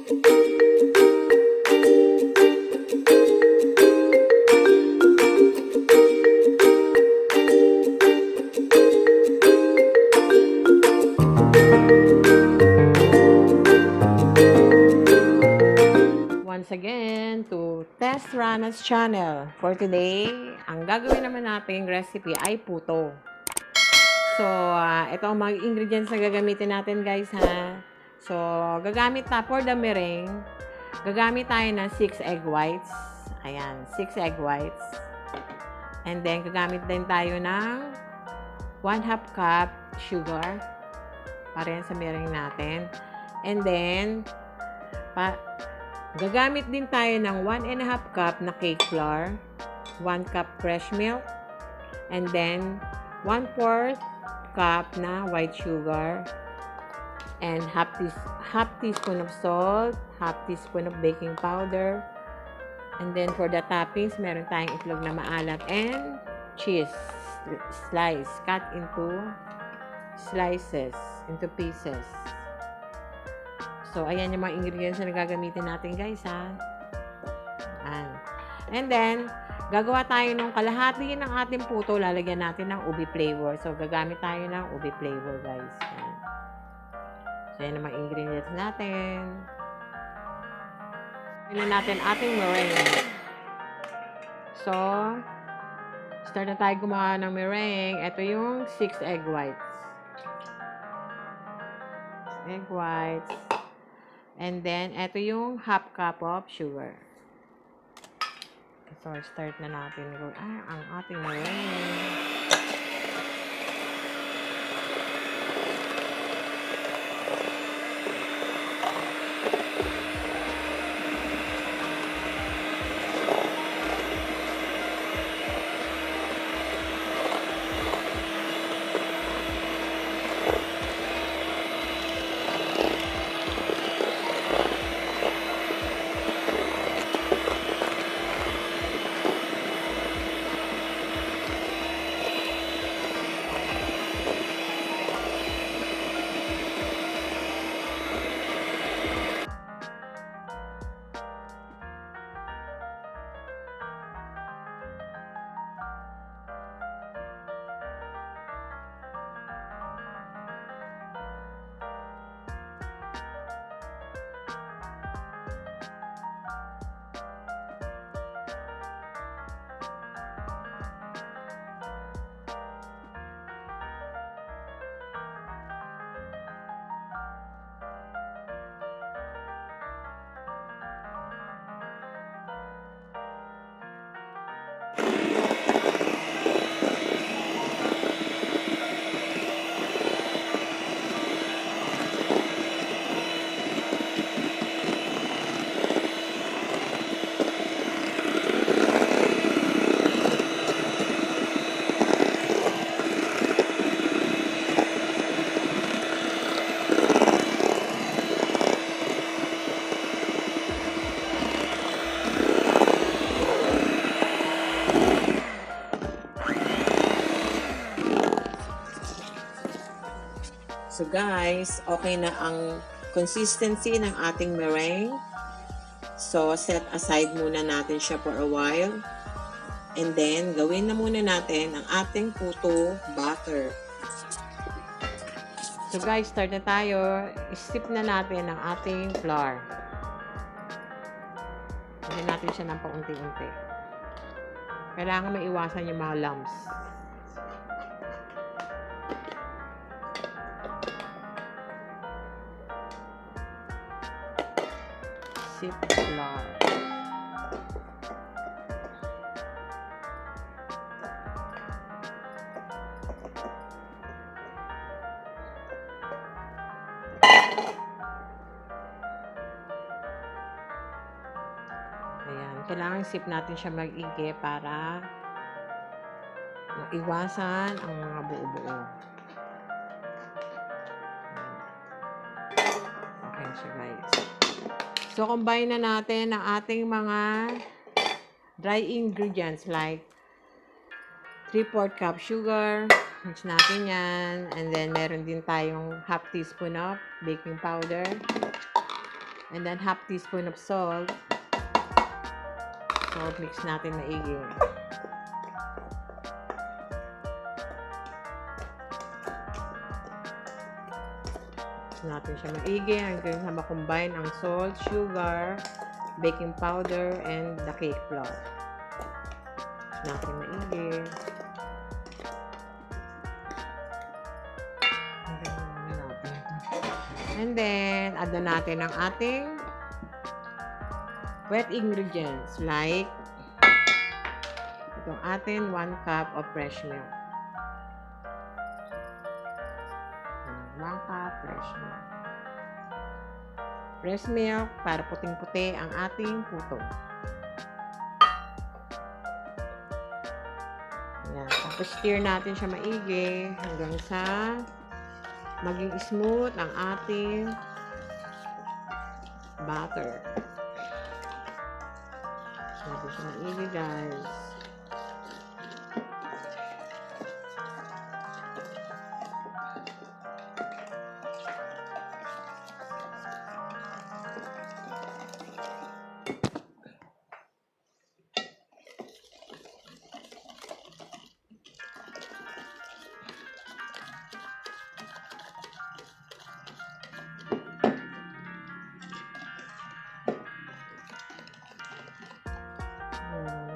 Once again to Tess Rana's channel. For today, ang gagawin naman nating recipe ay puto. So, ito ang mga ingredients na gagamitin natin guys ha. So, gagamit na for the meringue, gagamit tayo ng 6 egg whites. Ayan, 6 egg whites. And then, gagamit din tayo ng 1/2 cup sugar para yan sa meringue natin. And then, gagamit din tayo ng 1.5 cup na cake flour, 1 cup fresh milk, and then 1/4 cup na white sugar, and half teaspoon of salt, half teaspoon of baking powder, and then for the toppings, meron tayong itlog na maalat, and cheese slice, cut into slices, into pieces. So, ayan yung mga ingredients na gagamitin natin guys ha. And then, gagawa tayo ng kalahati ng ating puto, lalagyan natin ng ubi flavor. So, gagamit tayo ng ubi flavor guys. Ayan. So, ayan ang mga ingredients natin. Tignan natin ating meringue. So, start na tayo gumawa ng meringue. Ito yung 6 egg whites. Egg whites. And then, ito yung half cup of sugar. So, start na natin. Ang ating meringue. So guys, okay na ang consistency ng ating meringue. So set aside muna natin siya for a while. And then, gawin na muna natin ang ating puto batter. So guys, start na tayo. I-sip na natin ang ating flour. Gawin natin siya ng paunti-unti. Kailangan maiwasan yung mga lumps. Sip flour. Ayan. Kailangan sip natin siya mag-igi para iwasan ang mga buo-buo. Okay siya guys. So, combine na natin ang ating mga dry ingredients like 3/4 cup sugar. Mix natin yan. And then, meron din tayong half teaspoon of baking powder. And then half teaspoon of salt. So, mix natin maigi. Mix natin siya maigi hanggang sa makombine ang salt, sugar, baking powder, and the cake flour. Mix natin maigi. And then, add na natin ang ating wet ingredients like itong atin 1 cup of fresh milk. 1 cup fresh milk. Fresh milk para puting-puti ang ating puto. Ayan. Tapos stir natin siya maigi hanggang sa maging smooth ang ating batter. Natin siya maigi, guys.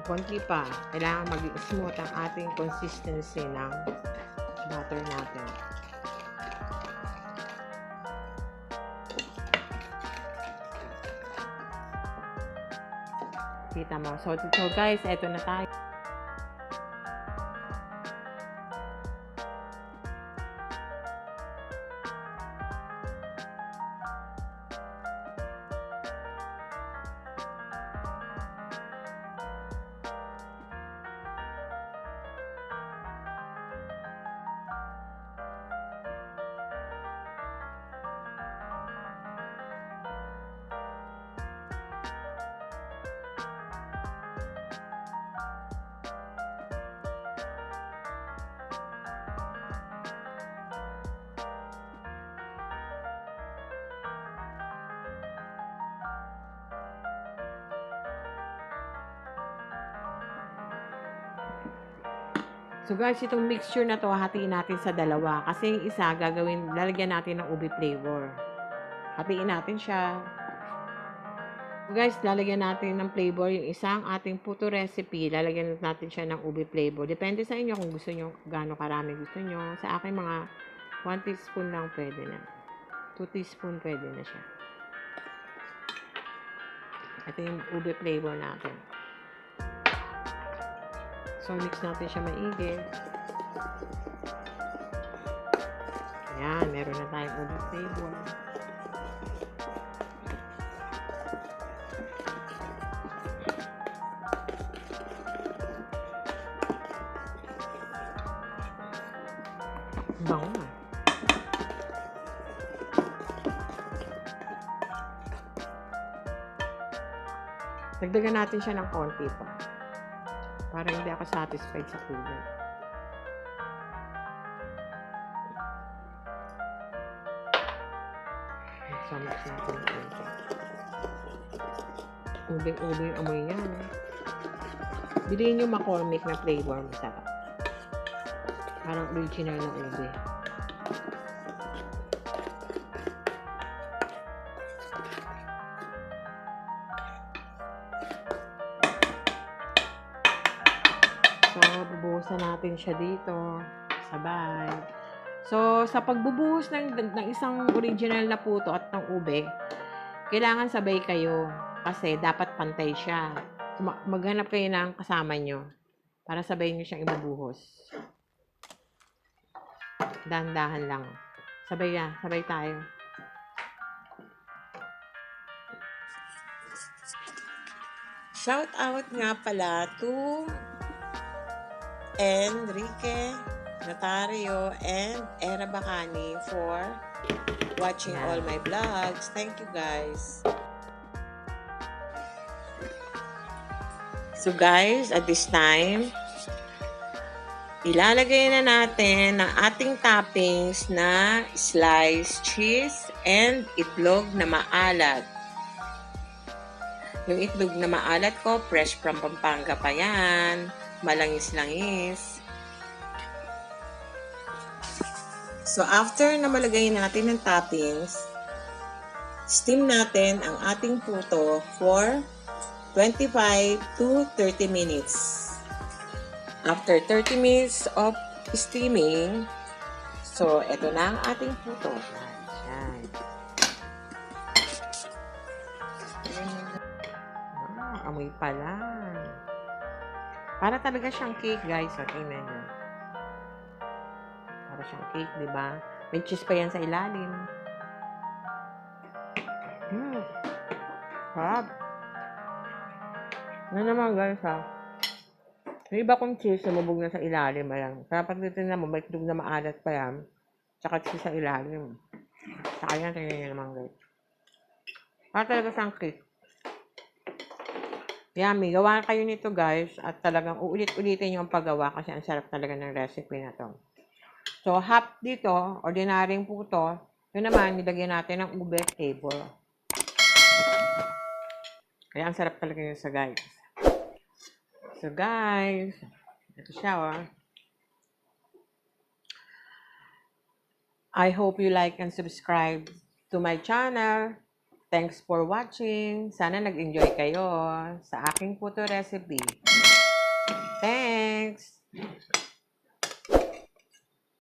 Konti pa. Kailangan maging smooth ang ating consistency ng butter natin. Kita mo. So guys, eto na tayo. So guys, itong mixture na to, hatiin natin sa dalawa. Kasi yung isa, lalagyan natin ng ube flavor. Hatiin natin siya. So guys, lalagyan natin ng flavor. Yung isang ating puto recipe, lalagyan natin siya ng ube flavor. Depende sa inyo kung gusto nyo, gaano karami gusto nyo. Sa akin, mga 1 teaspoon lang pwede na. 2 teaspoon pwede na siya. Ito yung ube flavor natin. So, mix natin siya maigi. Ayan, meron na tayong ube flavor. Bango. Dagdagan natin siya ng konti pa. Para hindi ako satisfied sa kulay. So, mix natin ito. Ubing-ubing yung amoy niya. Bilhin yung McCormick na flavor, masarap. Parang original na ube. So, bubuhusan natin siya dito. Sabay. So, sa pagbubuhos ng isang original na puto at ng ube, kailangan sabay kayo. Kasi dapat pantay siya. So, maghanap kayo ng kasama nyo para sabay nyo siyang ibubuhos. Dahan-dahan lang. Sabay na. Sabay tayo. Shout out nga pala to Enrique Notario and Era Bacani for watching all my vlogs. Thank you guys. So guys, at this time, ilalagay na natin ang ating toppings na sliced cheese and itlog na maalat. Yung itlog na maalat ko, fresh from Pampanga pa yan. Malangis-langis. So, after na malagay natin ng toppings, steam natin ang ating puto for 25 to 30 minutes. After 30 minutes of steaming, so, ito na ang ating puto. Ayan. Amoy pa lang. Para talaga siyang cake, guys. So, tingnan nyo. Para siyang cake, di ba? May cheese pa yan sa ilalim. Sarap. Ano naman, guys, ha? Yung iba kong cheese, lumubog na sa ilalim. Ayan. Kaya pag titignan mo, may itlog na maalat pa yan. Tsaka cheese sa ilalim. Saka yan, tingnan nyo naman, guys. Para talaga siyang cake. Yummy. Gawa kayo nito, guys. At talagang uulit-ulitin yung paggawa kasi ang sarap talaga ng recipe na to. So, half dito, ordinaryong puto. Yun naman, nilagyan natin ng ube table. Kaya ang sarap talaga yun sa guys. So, guys, ito siya, oh. I hope you like and subscribe to my channel. Thanks for watching. Sana nag-enjoy kayo sa aking puto recipe. Thanks!